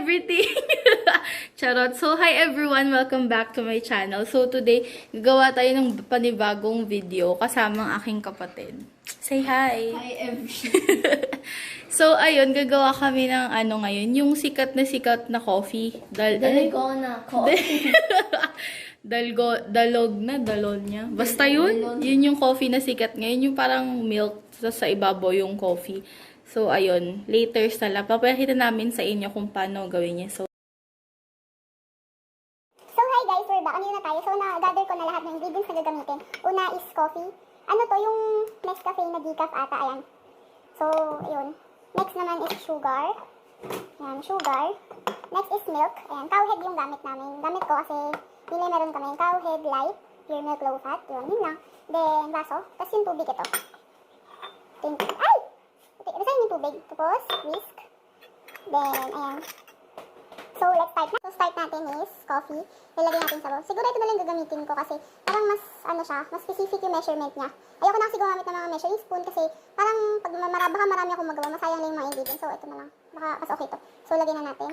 everything. Charot. So, hi everyone. Welcome back to my channel. So, today, gagawa tayo ng panibagong video kasama ang aking kapatid. Say hi. Hi everyone. So, ayun, gagawa kami ng ano ngayon, yung sikat na coffee. DALGONA coffee. Dalogna. Basta yun. Yun yung coffee na sikat ngayon. Yung parang milk sa ibabaw yung coffee. So, ayun. Later na lang. Papakita namin sa inyo kung paano gawin niya. So, hi guys, we're back. Ano na tayo? So, na-gather ko na lahat ng ingredients na gagamitin. Una is coffee. Ano to? Yung Nescafe na decaf ata. Ayan. So, ayun. Next naman is sugar. Ayan, sugar. Next is milk. Ayan, cowhead yung gamit namin. Gamit ko kasi meron kami cowhead light, pure milk low fat. Yun lang. Then, baso. Tapos yung tubig ito. Ay! Okay, basta yung tubig. Tapos, whisk. Then, ayan. So, let's start na. So, start natin is coffee. Ilagay natin sa bowl. Siguro ito na lang gagamitin ko kasi parang mas, mas specific yung measurement niya. Ayoko na kasi gumamit ng mga measuring spoon kasi parang pag baka marami akong magawa, masayang lang yung mga ingredients. So, ito na lang. Baka mas okay to. So, lagay na natin.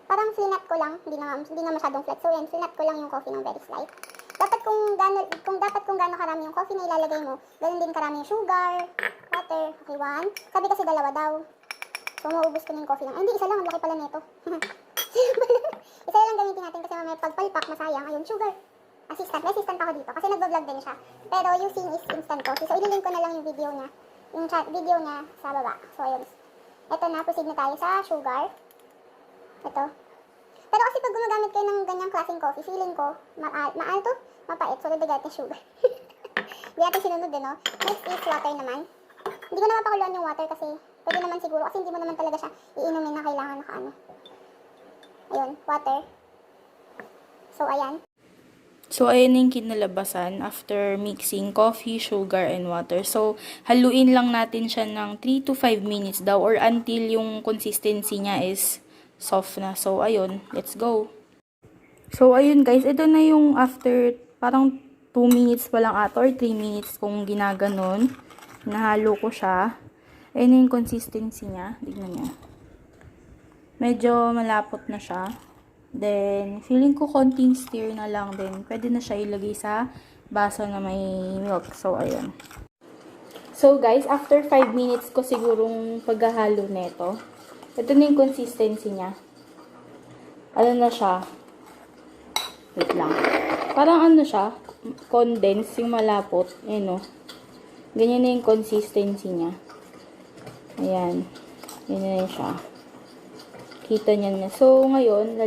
Parang flinat ko lang. Hindi na masyadong flat. So, yan. Flinat ko lang yung coffee ng very slight. Dapat kung gaano karami yung coffee na ilalagay mo, ganoon din karami yung sugar, water. Okay, 1. Sabi kasi 2 daw. So, maubos ko na yung coffee lang. Ay, hindi, isa lang. Ang laki pala nito. Isa lang gamitin natin kasi mamaya pagpalpak, masayang. Ayun, sugar. May assistant ako dito kasi nagbablog din siya. Pero using is instant coffee. So, ililink ko na lang yung video niya. Yung video niya sa baba. So, ayun. Ito na, proceed na tayo sa sugar. Ito. Pero kasi pag gumagamit kayo ng ganyang klaseng coffee, feeling ko, mapait. So, lagay natin sugar. Hindi natin sinunod din, no? Next is water naman. Hindi ko na mapakuluan yung water kasi pwede naman siguro kasi hindi mo naman talaga siya iinumin na kailangan nakaano. Ayun, water. So, ayan. So, ayan yung kinalabasan after mixing coffee, sugar, and water. So, haluin lang natin siya ng 3 to 5 minutes daw or until yung consistency niya is soft na. So, ayun. Let's go. So, ayun guys. Ito na yung after parang 2 minutes pa lang ata or 3 minutes kung ginaganon. Nahalo ko siya. Ayun yung consistency niya. Tignan niyo. Medyo malapot na siya. Then, feeling ko konting stir na lang din. Pwede na siya ilagay sa baso na may milk. So, ayun. So, guys, after 5 minutes ko sigurong paghahalo nito. Ito na yung consistency niya. Ano na siya? Wait lang. Parang ano siya? Condense yung malapot. Ayan o. Ganyan na yung consistency niya. Ayan. Ganyan na siya. Kita niya na. So, ngayon,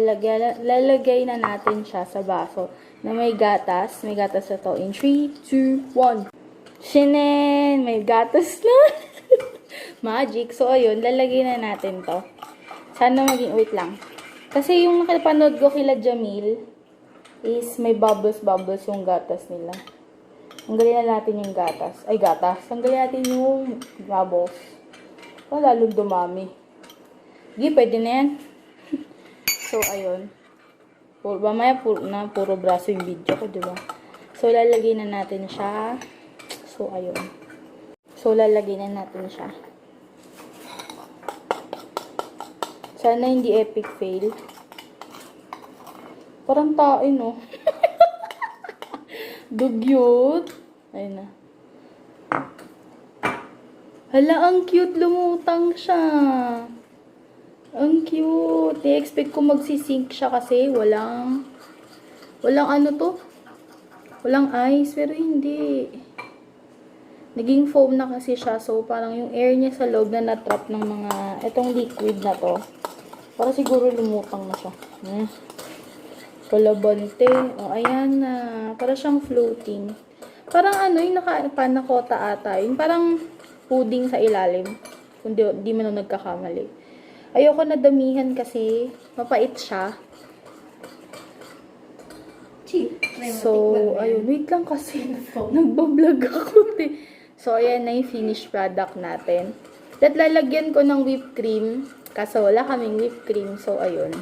lalagay na natin siya sa baso na may gatas. May gatas na to. In 3, 2, 1. Shinen! May gatas na. Magic. So, ayun. Lalagay na natin to. Sana maging, wait lang. Kasi yung nakapanood ko kila JaMill is may bubbles yung gatas nila. Tanggalin na natin yung gatas. Ay, gatas. Tanggalin natin yung bubbles. So, lalong dumami. Hindi, pwede na yan. So, ayun. Mamaya, puro braso yung video ko, diba? So, lalagay na natin siya. So, ayun. So, lalagay na natin siya. Sana hindi epic fail. Parang tae, no? Dugyot. Ayun na. Hala, ang cute. Lumutang siya. Ang cute. I-expect ko magsisink siya kasi walang ano to? Walang ice. Pero hindi. Naging foam na kasi siya. So, parang yung air niya sa loob na natrap ng mga, itong liquid na to. Para siguro lumutang na siya. Kalabante. O, ayan na. Para siyang floating. Parang ano, yung nakapanakota ata. Yung parang pudding sa ilalim. Kung di man nagkakamali. Ayoko na damihan kasi mapait siya. So, ayun. Wait lang kasi. Nagbablog ako. So, ayan na yung finished product natin. At lalagyan ko ng whipped cream. Kaso wala kaming whipped cream. So, ayun.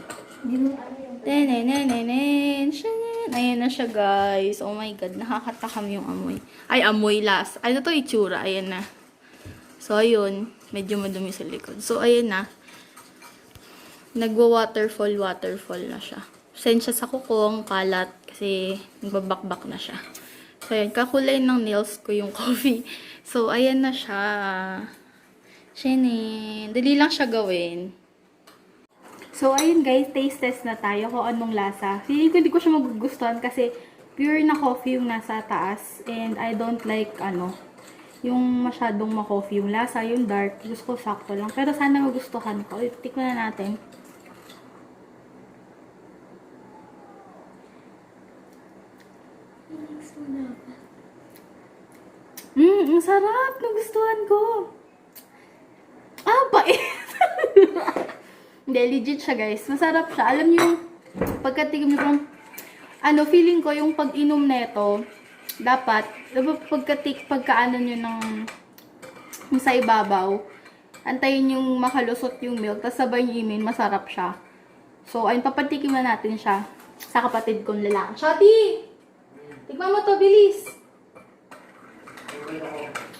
Ayan na siya, guys. Oh my God. Nakakatakam yung amoy. Ay, amoy last. Ano to, itsura. Ayan na. So, ayun. medyo madumi sa likod. So, ayun na. Nagwa-waterfall na siya. Sensya sa kuko, ang kalat, kasi nagbabakbak na siya. So, ayan. Kakulay ng nails ko yung coffee. So, ayan na siya. Shinin. Dali lang siya gawin. So, ayun guys, taste test na tayo kung anong lasa. Feeling ko hindi ko siya magugustuhan kasi pure na coffee yung nasa taas. And I don't like, yung masyadong ma-coffee yung lasa, yung dark. Gusto ko sakto lang. Pero sana magustuhan ko. Tikman na natin. Ang sarap. Nagustuhan ko. Bait. Hindi, legit siya guys. Masarap siya. Alam niyo yung pagkatikim niyo parang, feeling ko yung pag-inom neto, dapat, pagkaano nyo yung sa ibabaw, antayin yung makalusot yung milk, tapos sabay nyo imin, masarap siya. So, ayun, papatikiman natin siya sa kapatid kong lalaki. Shotty! Tikman mo to, bilis!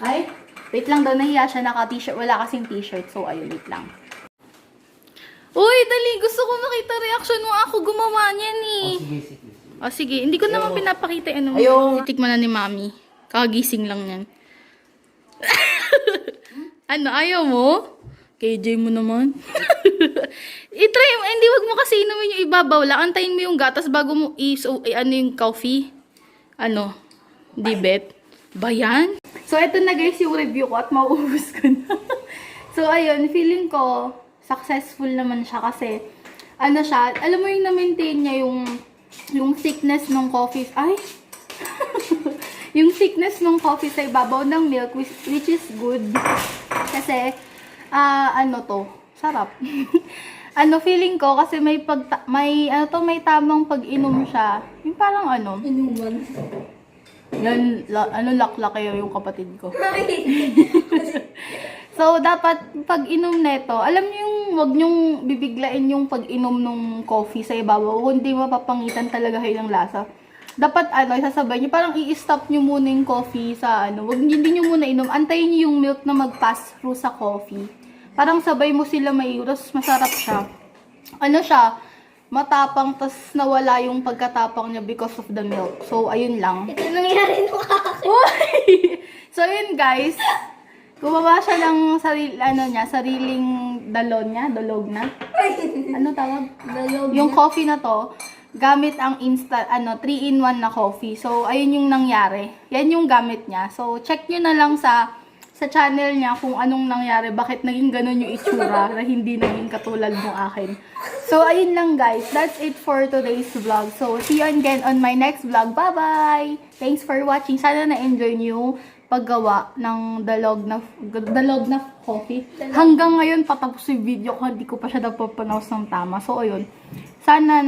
Ay, wait lang daw, nahiya siya, naka-t-shirt, wala kasing t-shirt, so ayun, wait lang. Uy, dali, gusto ko makita reaction mo, ako gumawa niyan eh. Sige. Sige, hindi ko naman pinapakita ano. Titikman na ni Mami. Kakagising lang yan. Ayaw mo? KJ mo naman. I-try mo, hindi wag mo kasi inumin yung ibabaw lang. Antayin mo yung gatas bago mo yung coffee. Di bet? Ba yan? So, eto na guys yung review ko at mauubos ko na. So, ayun, feeling ko successful naman siya kasi siya, alam mo yung na-maintain niya yung thickness ng coffee. Yung thickness ng coffee sa ibabaw ng milk, which is good. Kasi, sarap. Feeling ko, kasi may tamang pag-inom siya. Yung parang Inuman. yan, laklak kayo yung kapatid ko. So, dapat pag-inom neto, alam niyo yung wag niyong bibiglain yung pag-inom ng coffee sa ibabaw, kundi mapapangitan talaga kayo ng lasa. Dapat, isasabay niyo, parang i-stop niyo muna yung coffee sa hindi niyo muna inom, antayin niyo yung milk na mag-pass through sa coffee. Parang sabay mo sila maiuros, masarap siya. Siya, matapang, tas nawala yung pagkatapang niya because of the milk. So, ayun lang. Ito nangyari nung akin. So, yun guys. Gumawa siya ng sariling dalog na. Ano tawag? Dalog Yung coffee na to, gamit ang instant, 3-in-1 na coffee. So, ayun yung nangyari. Yan yung gamit niya. So, check nyo na lang sa channel niya kung anong nangyari, bakit naging ganun yung itsura na hindi naging katulad ng akin. So, ayun lang guys. That's it for today's vlog. So, see you again on my next vlog. Bye-bye! Thanks for watching. Sana na-enjoy nyo paggawa ng dalog na coffee. Hanggang ngayon, patapos yung video ko, hindi ko pa siya napapanaos ng tama. So, ayun. Sana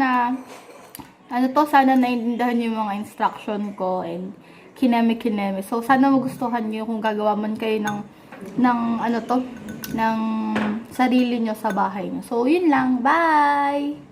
naintindihan yung mga instruction ko and kineme. So, sana magustuhan nyo kung gagawa man kayo ng sarili nyo sa bahay nyo. So, yun lang. Bye!